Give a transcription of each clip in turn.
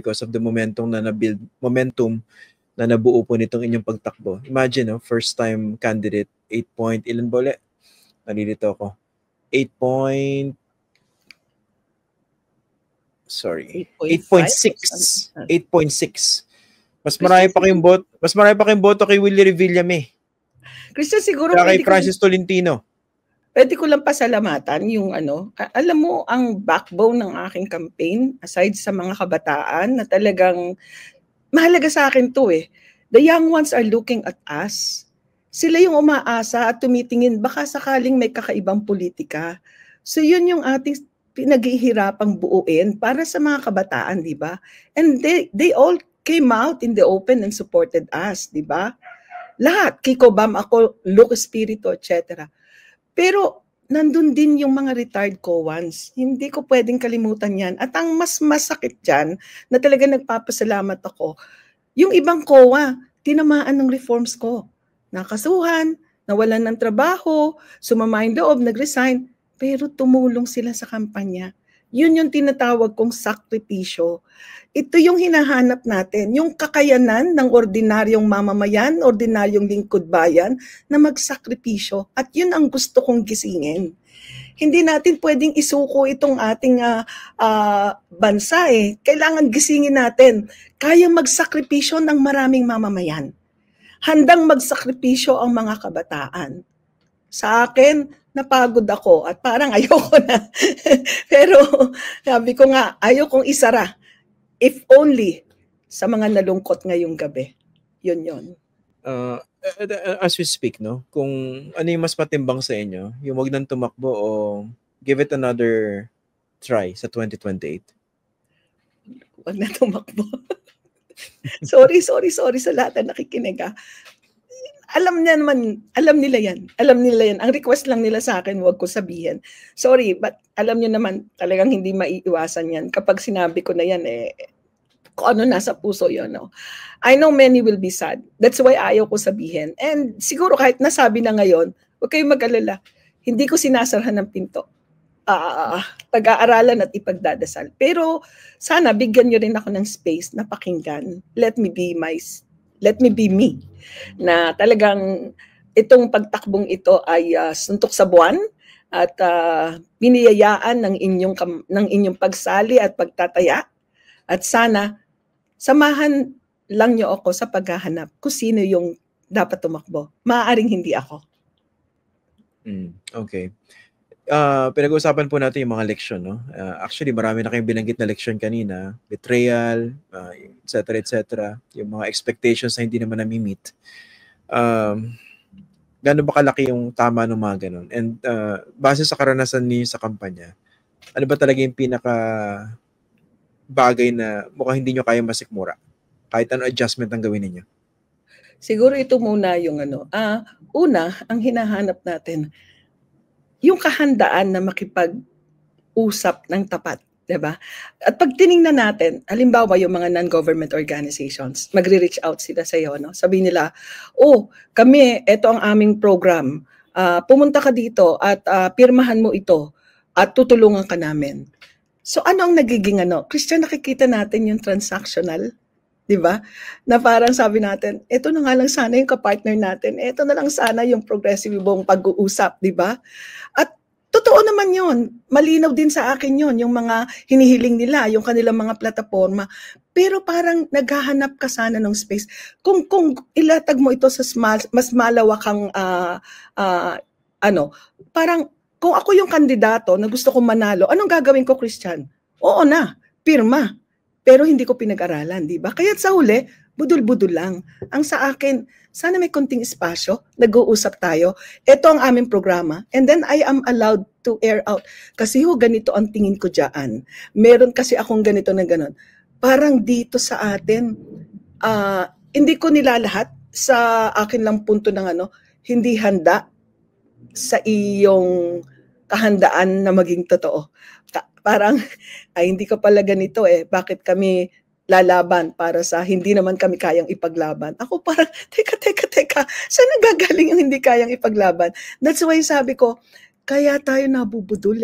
because of the momentum na nabuo po nitong inyong pagtakbo. Imagine, no, first time candidate, 8 point, ilan ba ulit? Nalilito ako. 8.6. Mas marami pa kayong boto kay Willie Revillame. Christian, siguro kay Francis Tolentino. Pwede ko lang pasalamatan yung alam mo, ang backbone ng aking campaign, aside sa mga kabataan na talagang mahalaga sa akin to the young ones are looking at us. Sila yung umaasa at tumitingin, baka sakaling may kakaibang politika. So yun yung ating pinaghihirapang buuin para sa mga kabataan, di ba? And they all came out in the open and supported us, di ba? Lahat, Kiko Bam, ako, Luke Espiritu, etc. Pero nandun din yung mga retired COANs. Hindi ko pwedeng kalimutan yan. At ang mas masakit dyan, na talaga nagpapasalamat ako, yung ibang COA, tinamaan ng reforms ko. Nakasuhan, nawalan ng trabaho, sumama yung loob, nag-resign, pero tumulong sila sa kampanya. Yun yung tinatawag kong sakripisyo. Ito yung hinahanap natin, yung kakayanan ng ordinaryong mamamayan, ordinaryong lingkod bayan na magsakripisyo. At yun ang gusto kong gisingin. Hindi natin pwedeng isuko itong ating bansa Kailangan gisingin natin. Kayang magsakripisyo ng maraming mamamayan. Handang magsakripisyo ang mga kabataan. Sa akin, napagod ako at parang ayoko na. Pero sabi ko nga, ayokong isara. If only sa mga nalungkot ngayong gabi. Yun. As we speak, no? Kung ano yung mas matimbang sa inyo, yung wag nang tumakbo o give it another try sa 2028? Wag na tumakbo. Sorry sa lahat na nakikinig. Alam nila yan. Ang request lang nila sa akin, wag ko sabihin. Sorry, but alam niyo naman, talagang hindi maiiwasan yan. Kapag sinabi ko na yan, kung ano nasa puso yun. No? I know many will be sad. That's why ayaw ko sabihin. And siguro kahit nasabi na ngayon, huwag kayong mag-alala. Hindi ko sinasarhan ng pinto. Pag-aaralan at ipagdadasal. Pero sana bigyan nyo rin ako ng space na pakinggan. Let me be me. Na talagang itong pagtakbong ito ay suntok sa buwan at biniyayaan ng inyong pagsali at pagtataya. At sana samahan lang nyo ako sa paghahanap kung sino yung dapat tumakbo. Maaaring hindi ako. Okay. Pinag-uusapan po natin yung mga leksyon, no? Actually, marami na kayong binanggit na leksyon kanina. Betrayal, etc. Yung mga expectations na hindi naman nami-meet. Gaano ba kalaki yung tama ng mga ganun? And base sa karanasan niyo sa kampanya, ano ba talaga yung pinaka bagay na mukhang hindi nyo kaya masikmura? Kahit ano adjustment ang gawin ninyo? Siguro ito muna yung una, ang hinahanap natin, yung kahandaan na makipag-usap ng tapat, diba? At pag tiningnan natin, halimbawa yung mga non-government organizations, magre-reach out sila sa iyo, no? Sabihin nila, kami, ito ang aming program. Pumunta ka dito at pirmahan mo ito at tutulungan ka namin. So ano ang nagiging Christian, nakikita natin yung transactional, di ba? Na parang sabi natin, ito na nga lang sana yung kapartner natin, ito na lang sana yung progressive mong pag-uusap, di ba? At totoo naman yun. Malinaw din sa akin yun, yung mga hinihiling nila, yung kanilang mga plataforma. Pero parang naghahanap ka sana ng space. Kung ilatag mo ito sa mas malawakang parang kung ako yung kandidato na gusto kong manalo, anong gagawin ko, Christian? Oo na, pirma. Pero hindi ko pinag-aralan, di ba? Kaya sa huli, budul-budul lang. Ang sa akin, sana may konting espasyo, nag-uusap tayo. Ito ang aming programa. And then I am allowed to air out. Kasi ganito ang tingin ko dyan. Meron kasi akong ganito na ganon. Parang dito sa atin, hindi ko nilalahat sa akin lang punto ng hindi handa sa iyong kahandaan na maging totoo. Parang, hindi ko pala ganito bakit kami lalaban para sa hindi naman kami kayang ipaglaban. Ako parang, teka, saan nagagaling yung hindi kayang ipaglaban? That's why sabi ko, kaya tayo nabubudol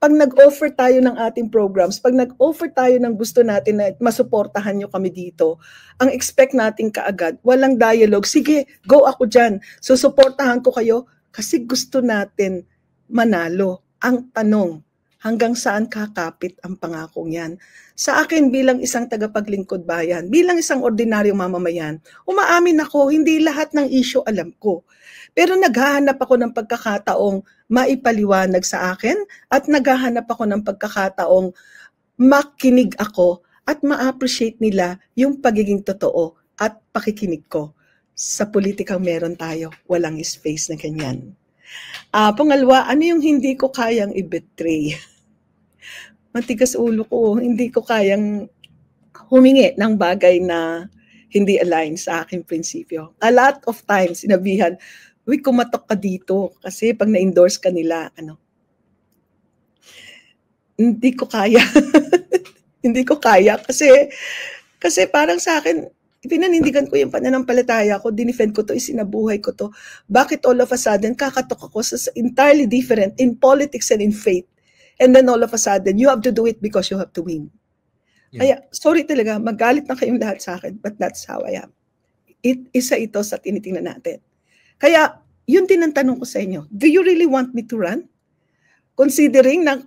pag nag-offer tayo ng ating programs, pag nag-offer tayo ng gusto natin na masuportahan nyo kami dito, ang expect natin kaagad, walang dialogue, sige, go ako dyan, susuportahan ko kayo kasi gusto natin manalo. Ang tanong, hanggang saan kakapit ang pangakong yan? Sa akin bilang isang tagapaglingkod bayan, bilang isang ordinaryong mamamayan, umaamin ako, hindi lahat ng issue alam ko. Pero naghahanap ako ng pagkakataong maipaliwanag sa akin at naghahanap ako ng pagkakataong makinig ako at ma-appreciate nila yung pagiging totoo at pakikinig ko. Sa politikang meron tayo, walang space na ganyan. Pangalawa, ano yung hindi ko kayang i-betray? Matigas ulo ko, hindi ko kayang humingi ng bagay na hindi align sa aking prinsipyo. A lot of times, sinabihan, uy, kumatok ka dito kasi pag na-endorse ka nila, hindi ko kaya. Hindi ko kaya kasi parang sa akin, pinanindigan ko yung pananampalataya ko, dinefend ko to, isinabuhay ko to. Bakit all of a sudden, kakatok ako sa entirely different in politics and in faith. And then all of a sudden, you have to do it because you have to win. Yeah. Kaya, sorry talaga, magalit na kayong lahat sa akin, but that's how I am. Isa ito sa tinitingnan natin. Kaya, yun din ang tanong ko sa inyo. Do you really want me to run? Considering na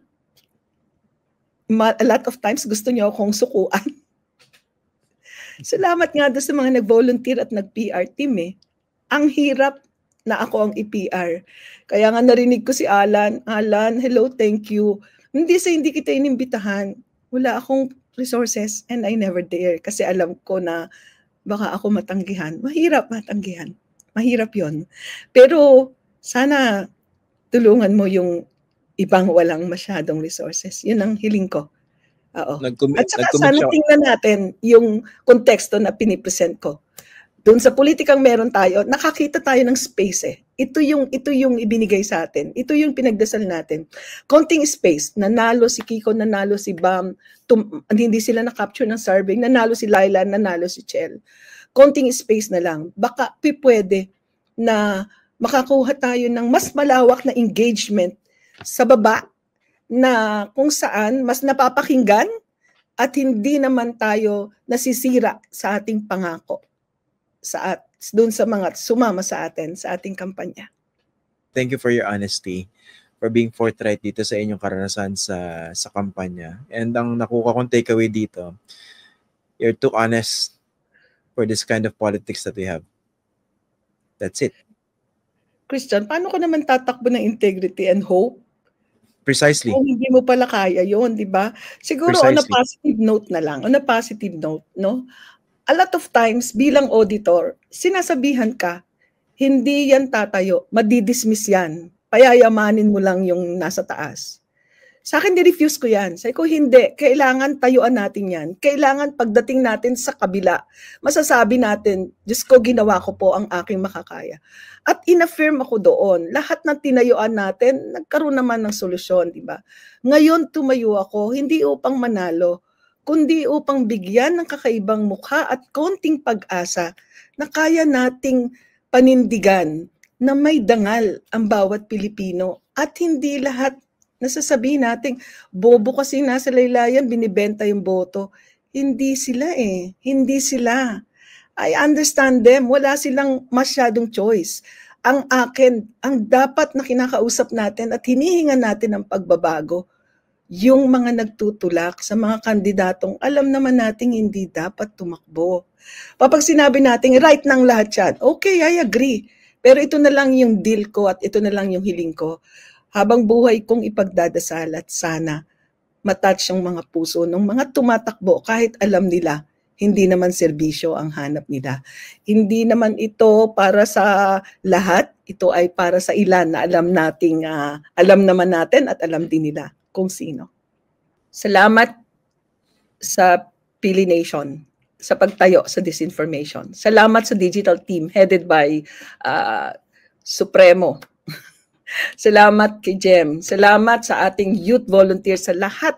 a lot of times gusto niyo akong sukuan. Salamat nga doon sa mga nag-volunteer at nag-PR team eh. Ang hirap na ako ang i-PR. Kaya nga narinig ko si Alan, hello, thank you. Hindi kita inimbitahan. Wala akong resources and I never dare kasi alam ko na baka ako matanggihan. Mahirap matanggihan. Mahirap yon. Pero sana tulungan mo yung ibang walang masyadong resources. Yun ang hiling ko. Oo. At saka sana tingnan natin yung konteksto na pinipresent ko. Doon sa politikang meron tayo, nakakita tayo ng space eh. Ito yung ibinigay sa atin. Ito yung pinagdasal natin. Konting space. Nanalo si Kiko, nanalo si Bam. Hindi sila na-capture ng survey. Nanalo si Laila, nanalo si Chel. Konting space na lang. Baka pwede na makakuha tayo ng mas malawak na engagement sa baba na kung saan mas napapakinggan at hindi naman tayo nasisira sa ating pangako doon sa mga sumama sa atin, sa ating kampanya. Thank you for your honesty, for being forthright dito sa inyong karanasan sa kampanya. And ang nakuha kong takeaway dito, you're too honest for this kind of politics that we have. That's it. Christian, paano ko naman tatakbo ng integrity and hope? Precisely. Kung hindi mo pala kaya yun, di ba? Siguro on a positive note na lang. On a positive note, no? A lot of times, bilang auditor, sinasabihan ka, hindi yan tatayo, madidismiss yan. Payayamanin mo lang yung nasa taas. Sa akin, di-refuse ko yan. Sabi ko, hindi. Kailangan tayuan natin yan. Kailangan pagdating natin sa kabila, masasabi natin, Diyos ko, ginawa ko po ang aking makakaya. At in-affirm ako doon. Lahat ng tinayuan natin, nagkaroon naman ng solusyon, di ba? Ngayon, tumayo ako, hindi upang manalo, kundi upang bigyan ng kakaibang mukha at konting pag-asa na kaya nating panindigan na may dangal ang bawat Pilipino at hindi lahat nasasabihin natin, bobo kasi nasa laylayan, binibenta yung boto. Hindi sila eh. Hindi sila. I understand them. Wala silang masyadong choice. Ang akin, ang dapat na kinakausap natin at hinihingan natin ng pagbabago, yung mga nagtutulak sa mga kandidatong alam naman nating hindi dapat tumakbo. Kapag sinabi natin, right ng lahat yan, okay, I agree. Pero ito na lang yung deal ko at ito na lang yung hiling ko. Habang buhay kong ipagdadasal at sana matouch yung mga puso ng mga tumatakbo kahit alam nila hindi naman serbisyo ang hanap nila. Hindi naman ito para sa lahat, ito ay para sa ilan na alam naman natin at alam din nila kung sino. Salamat sa Pili Nation sa pagtayo sa disinformation. Salamat sa digital team headed by Supremo. Salamat kay Jem. Salamat sa ating youth volunteers sa lahat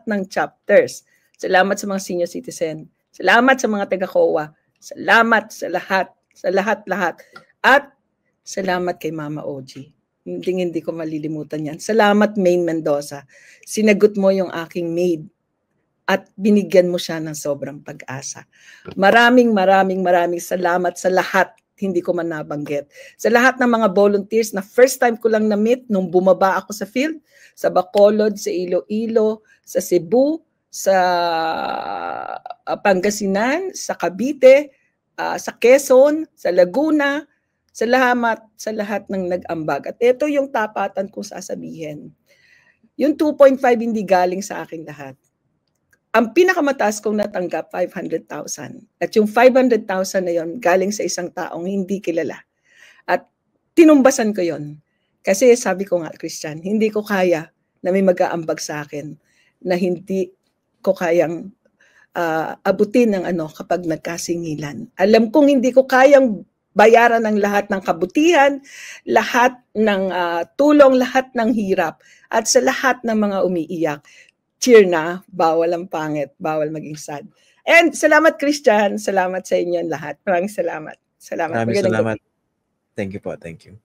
ng chapters. Salamat sa mga senior citizen. Salamat sa mga taga-COA. Salamat sa lahat. At salamat kay Mama OG. Hindi ko malilimutan yan. Salamat, Maine Mendoza. Sinagot mo yung aking maid at binigyan mo siya ng sobrang pag-asa. Maraming salamat sa lahat. Hindi ko man nabanggit. Sa lahat ng mga volunteers na first time ko lang na-meet nung bumaba ako sa field, sa Bacolod, sa Iloilo, sa Cebu, sa Pangasinan, sa Cavite, sa Quezon, sa Laguna. Salamat sa lahat ng nag-ambag. At ito yung tapatan kong sasabihin. Yung 2.5 hindi galing sa akin lahat. Ang pinakamataas kong natanggap, 500,000. At yung 500,000 na yon galing sa isang taong hindi kilala. At tinumbasan ko yon. Kasi sabi ko nga, Christian, hindi ko kaya na may mag-aambag sa akin na hindi ko kayang abutin ng kapag nagkasingilan. Alam kong hindi ko kayang bayaran ng lahat ng kabutihan, lahat ng tulong, lahat ng hirap, at sa lahat ng mga umiiyak. Cheer na, bawal ang pangit, bawal maging sad. And salamat, Christian. Salamat sa inyo lahat. Maraming salamat. Maraming salamat. Thank you po. Thank you.